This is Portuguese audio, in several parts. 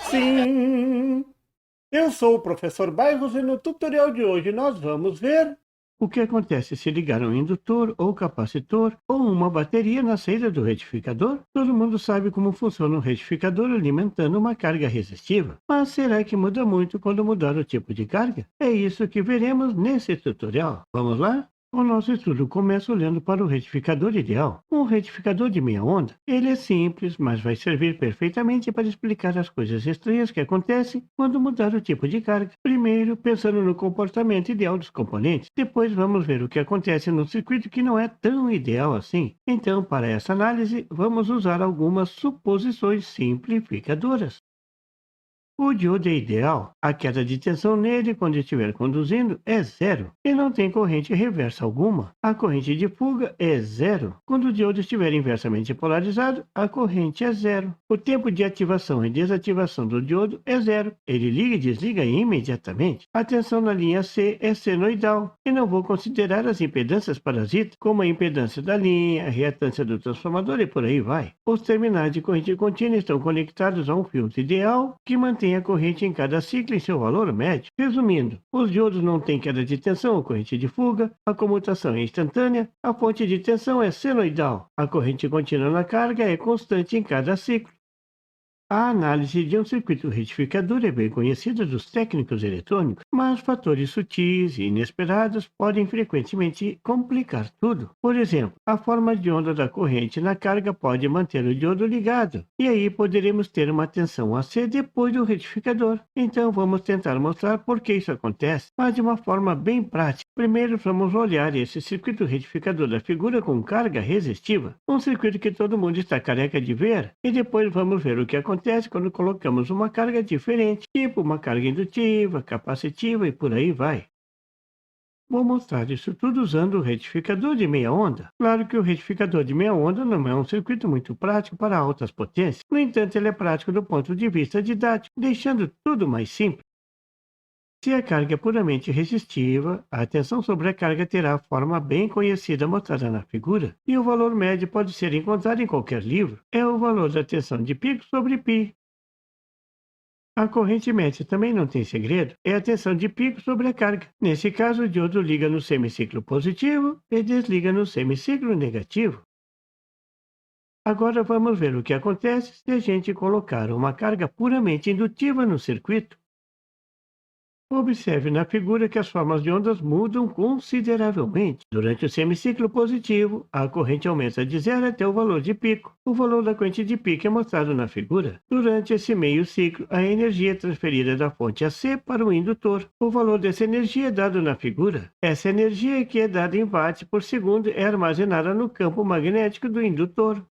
Sim, eu sou o professor Bairros e no tutorial de hoje nós vamos ver o que acontece se ligar um indutor ou capacitor ou uma bateria na saída do retificador. Todo mundo sabe como funciona um retificador alimentando uma carga resistiva, mas será que muda muito quando mudar o tipo de carga? É isso que veremos nesse tutorial. Vamos lá? O nosso estudo começa olhando para o retificador ideal, um retificador de meia onda. Ele é simples, mas vai servir perfeitamente para explicar as coisas estranhas que acontecem quando mudar o tipo de carga. Primeiro, pensando no comportamento ideal dos componentes. Depois, vamos ver o que acontece no circuito que não é tão ideal assim. Então, para essa análise, vamos usar algumas suposições simplificadoras. O diodo é ideal. A queda de tensão nele, quando estiver conduzindo, é zero e não tem corrente reversa alguma. A corrente de fuga é zero. Quando o diodo estiver inversamente polarizado, a corrente é zero. O tempo de ativação e desativação do diodo é zero. Ele liga e desliga imediatamente. A tensão na linha C é senoidal e não vou considerar as impedâncias parasitas, como a impedância da linha, a reatância do transformador e por aí vai. Os terminais de corrente contínua estão conectados a um filtro ideal que mantém a corrente em cada ciclo em seu valor médio. Resumindo, os diodos não têm queda de tensão ou corrente de fuga, a comutação é instantânea, a fonte de tensão é senoidal, a corrente contínua na carga é constante em cada ciclo. A análise de um circuito retificador é bem conhecida dos técnicos eletrônicos, mas fatores sutis e inesperados podem frequentemente complicar tudo. Por exemplo, a forma de onda da corrente na carga pode manter o diodo ligado, e aí poderemos ter uma tensão AC depois do retificador. Então vamos tentar mostrar por que isso acontece, mas de uma forma bem prática. Primeiro vamos olhar esse circuito retificador da figura com carga resistiva, um circuito que todo mundo está careca de ver, e depois vamos ver o que acontece quando colocamos uma carga diferente, tipo uma carga indutiva, capacitiva e por aí vai. Vou mostrar isso tudo usando o retificador de meia onda. Claro que o retificador de meia onda não é um circuito muito prático para altas potências, no entanto ele é prático do ponto de vista didático, deixando tudo mais simples. Se a carga é puramente resistiva, a tensão sobre a carga terá a forma bem conhecida mostrada na figura, e o valor médio pode ser encontrado em qualquer livro. É o valor da tensão de pico sobre π. A corrente média também não tem segredo, é a tensão de pico sobre a carga. Nesse caso, o diodo liga no semiciclo positivo e desliga no semiciclo negativo. Agora vamos ver o que acontece se a gente colocar uma carga puramente indutiva no circuito. Observe na figura que as formas de ondas mudam consideravelmente. Durante o semiciclo positivo, a corrente aumenta de zero até o valor de pico. O valor da corrente de pico é mostrado na figura. Durante esse meio ciclo, a energia é transferida da fonte AC para o indutor. O valor dessa energia é dado na figura. Essa energia, que é dada em watts por segundo, é armazenada no campo magnético do indutor.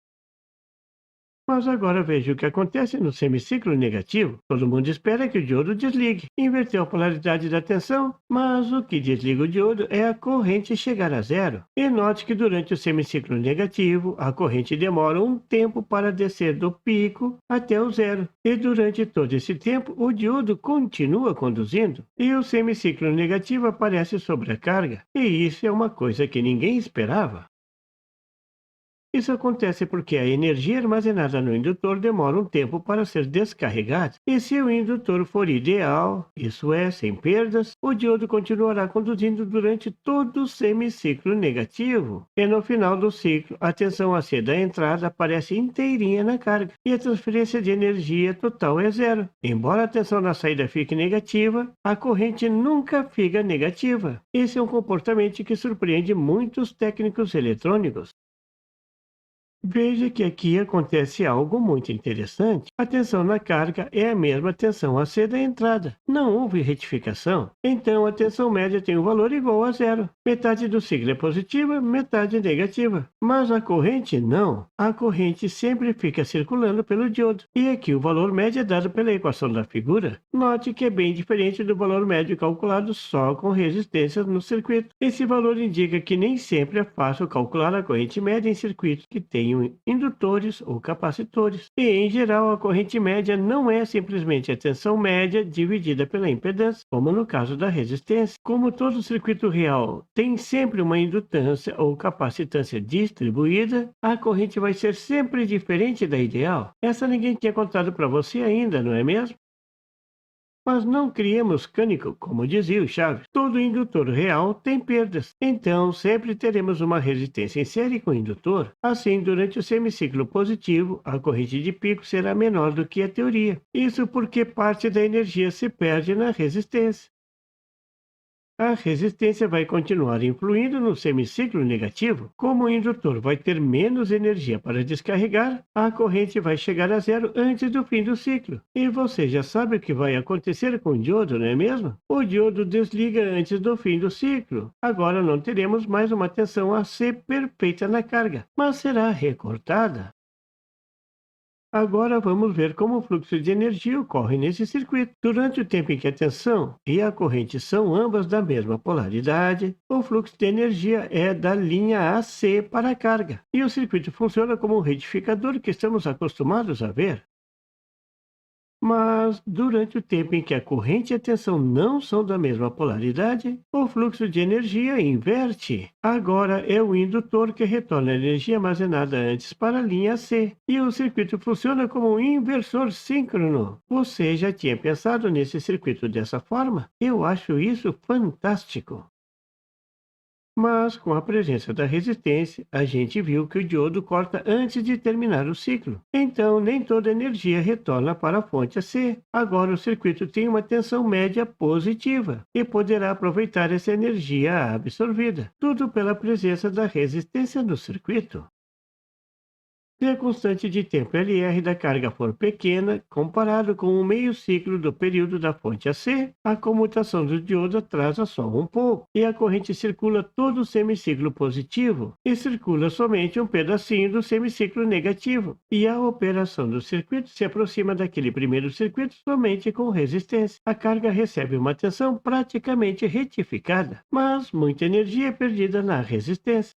Mas agora veja o que acontece no semiciclo negativo. Todo mundo espera que o diodo desligue, inverteu a polaridade da tensão, mas o que desliga o diodo é a corrente chegar a zero. E note que durante o semiciclo negativo, a corrente demora um tempo para descer do pico até o zero. E durante todo esse tempo, o diodo continua conduzindo. E o semiciclo negativo aparece sobre a carga. E isso é uma coisa que ninguém esperava. Isso acontece porque a energia armazenada no indutor demora um tempo para ser descarregada. E se o indutor for ideal, isso é, sem perdas, o diodo continuará conduzindo durante todo o semiciclo negativo. E no final do ciclo, a tensão AC da entrada aparece inteirinha na carga e a transferência de energia total é zero. Embora a tensão na saída fique negativa, a corrente nunca fica negativa. Esse é um comportamento que surpreende muitos técnicos eletrônicos. Veja que aqui acontece algo muito interessante. A tensão na carga é a mesma tensão AC da entrada. Não houve retificação. Então a tensão média tem um valor igual a zero. Metade do ciclo é positiva, metade negativa. Mas a corrente não. A corrente sempre fica circulando pelo diodo. E aqui o valor médio é dado pela equação da figura. Note que é bem diferente do valor médio calculado só com resistências no circuito. Esse valor indica que nem sempre é fácil calcular a corrente média em circuitos que têm tenham indutores ou capacitores. E, em geral, a corrente média não é simplesmente a tensão média dividida pela impedância, como no caso da resistência. Como todo circuito real tem sempre uma indutância ou capacitância distribuída, a corrente vai ser sempre diferente da ideal. Essa ninguém tinha contado para você ainda, não é mesmo? Mas não criemos cânico, como dizia o Chaves. Todo indutor real tem perdas. Então, sempre teremos uma resistência em série com o indutor. Assim, durante o semiciclo positivo, a corrente de pico será menor do que a teoria. Isso porque parte da energia se perde na resistência. A resistência vai continuar influindo no semiciclo negativo. Como o indutor vai ter menos energia para descarregar, a corrente vai chegar a zero antes do fim do ciclo. E você já sabe o que vai acontecer com o diodo, não é mesmo? O diodo desliga antes do fim do ciclo. Agora não teremos mais uma tensão AC perfeita na carga, mas será recortada. Agora vamos ver como o fluxo de energia ocorre nesse circuito. Durante o tempo em que a tensão e a corrente são ambas da mesma polaridade, o fluxo de energia é da linha AC para a carga. E o circuito funciona como um retificador que estamos acostumados a ver. Mas, durante o tempo em que a corrente e a tensão não são da mesma polaridade, o fluxo de energia inverte. Agora é o indutor que retorna a energia armazenada antes para a linha C, e o circuito funciona como um inversor síncrono. Você já tinha pensado nesse circuito dessa forma? Eu acho isso fantástico. Mas, com a presença da resistência, a gente viu que o diodo corta antes de terminar o ciclo. Então, nem toda a energia retorna para a fonte AC. Agora, o circuito tem uma tensão média positiva e poderá aproveitar essa energia absorvida. Tudo pela presença da resistência no circuito. Se a constante de tempo LR da carga for pequena, comparado com o meio ciclo do período da fonte AC, a comutação do diodo atrasa só um pouco, e a corrente circula todo o semiciclo positivo, e circula somente um pedacinho do semiciclo negativo, e a operação do circuito se aproxima daquele primeiro circuito somente com resistência. A carga recebe uma tensão praticamente retificada, mas muita energia é perdida na resistência.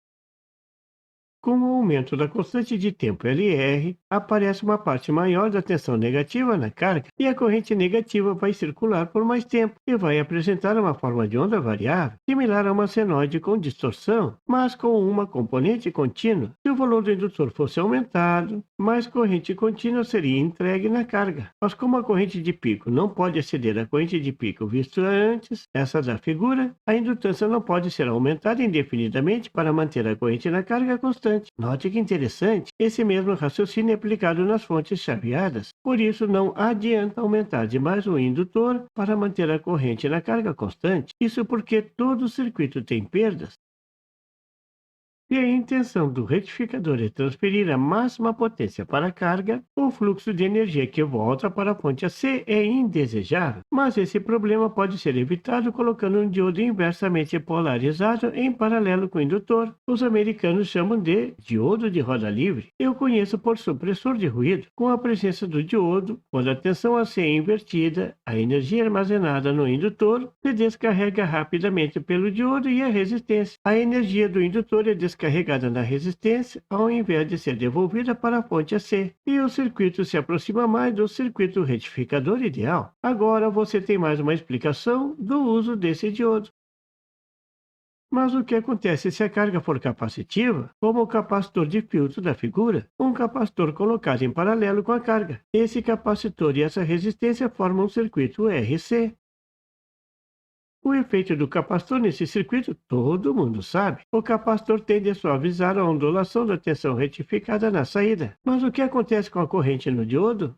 Com o aumento da constante de tempo LR, aparece uma parte maior da tensão negativa na carga e a corrente negativa vai circular por mais tempo e vai apresentar uma forma de onda variável, similar a uma senoide com distorção, mas com uma componente contínua. Se o valor do indutor fosse aumentado, mais corrente contínua seria entregue na carga. Mas como a corrente de pico não pode exceder a corrente de pico vista antes, essa da figura, a indutância não pode ser aumentada indefinidamente para manter a corrente na carga constante. Note que interessante, esse mesmo raciocínio é aplicado nas fontes chaveadas, por isso não adianta aumentar demais o indutor para manter a corrente na carga constante. Isso porque todo circuito tem perdas. Se a intenção do retificador é transferir a máxima potência para a carga, o fluxo de energia que volta para a fonte AC é indesejável, mas esse problema pode ser evitado colocando um diodo inversamente polarizado em paralelo com o indutor. Os americanos chamam de diodo de roda livre. Eu conheço por supressor de ruído. Com a presença do diodo, quando a tensão AC é invertida, a energia armazenada no indutor se descarrega rapidamente pelo diodo e a resistência. A energia do indutor é descarregada na resistência, ao invés de ser devolvida para a fonte AC, e o circuito se aproxima mais do circuito retificador ideal. Agora você tem mais uma explicação do uso desse diodo. Mas o que acontece se a carga for capacitiva, como o capacitor de filtro da figura, um capacitor colocado em paralelo com a carga? Esse capacitor e essa resistência formam um circuito RC. O efeito do capacitor nesse circuito todo mundo sabe. O capacitor tende a suavizar a ondulação da tensão retificada na saída. Mas o que acontece com a corrente no diodo?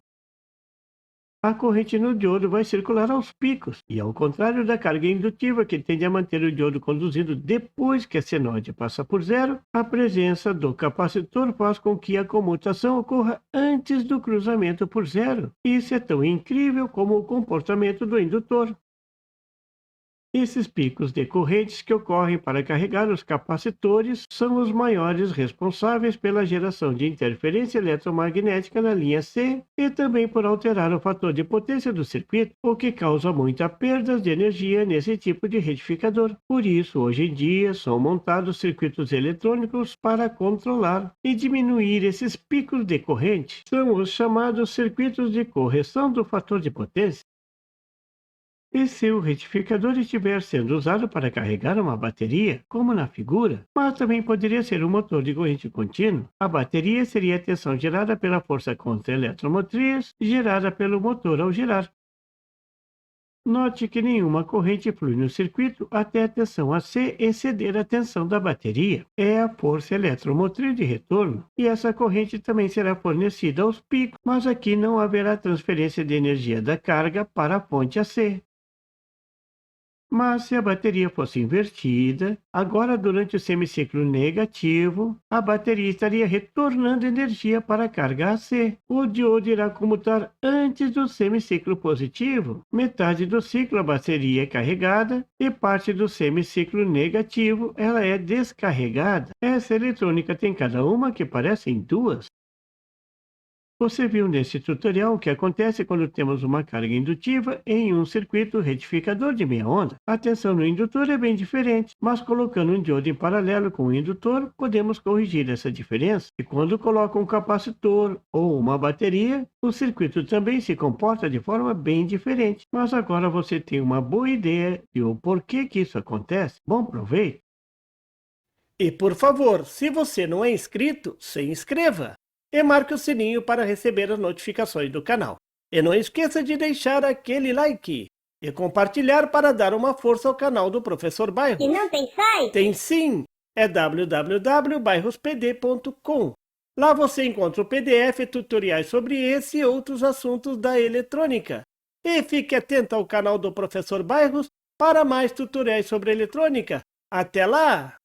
A corrente no diodo vai circular aos picos, e ao contrário da carga indutiva que tende a manter o diodo conduzindo depois que a senoide passa por zero, a presença do capacitor faz com que a comutação ocorra antes do cruzamento por zero. Isso é tão incrível como o comportamento do indutor. Esses picos decorrentes que ocorrem para carregar os capacitores são os maiores responsáveis pela geração de interferência eletromagnética na linha C e também por alterar o fator de potência do circuito, o que causa muita perda de energia nesse tipo de retificador. Por isso, hoje em dia, são montados circuitos eletrônicos para controlar e diminuir esses picos decorrentes. São os chamados circuitos de correção do fator de potência. E se o retificador estiver sendo usado para carregar uma bateria, como na figura, mas também poderia ser um motor de corrente contínua, a bateria seria a tensão gerada pela força contra-eletromotriz gerada pelo motor ao girar. Note que nenhuma corrente flui no circuito até a tensão AC exceder a tensão da bateria. É a força eletromotriz de retorno, e essa corrente também será fornecida aos picos, mas aqui não haverá transferência de energia da carga para a fonte AC. Mas se a bateria fosse invertida, agora durante o semiciclo negativo, a bateria estaria retornando energia para a carga AC. O diodo irá comutar antes do semiciclo positivo. Metade do ciclo a bateria é carregada e parte do semiciclo negativo ela é descarregada. Essa eletrônica tem cada uma que parecem duas. Você viu nesse tutorial o que acontece quando temos uma carga indutiva em um circuito retificador de meia onda. A tensão no indutor é bem diferente, mas colocando um diodo em paralelo com o indutor, podemos corrigir essa diferença. E quando coloca um capacitor ou uma bateria, o circuito também se comporta de forma bem diferente. Mas agora você tem uma boa ideia de o porquê que isso acontece. Bom proveito! E por favor, se você não é inscrito, se inscreva! E marque o sininho para receber as notificações do canal. E não esqueça de deixar aquele like e compartilhar para dar uma força ao canal do Professor Bairros. E não tem site? Tem sim! É www.bairrospd.com. Lá você encontra o PDF e tutoriais sobre esse e outros assuntos da eletrônica. E fique atento ao canal do Professor Bairros para mais tutoriais sobre eletrônica. Até lá!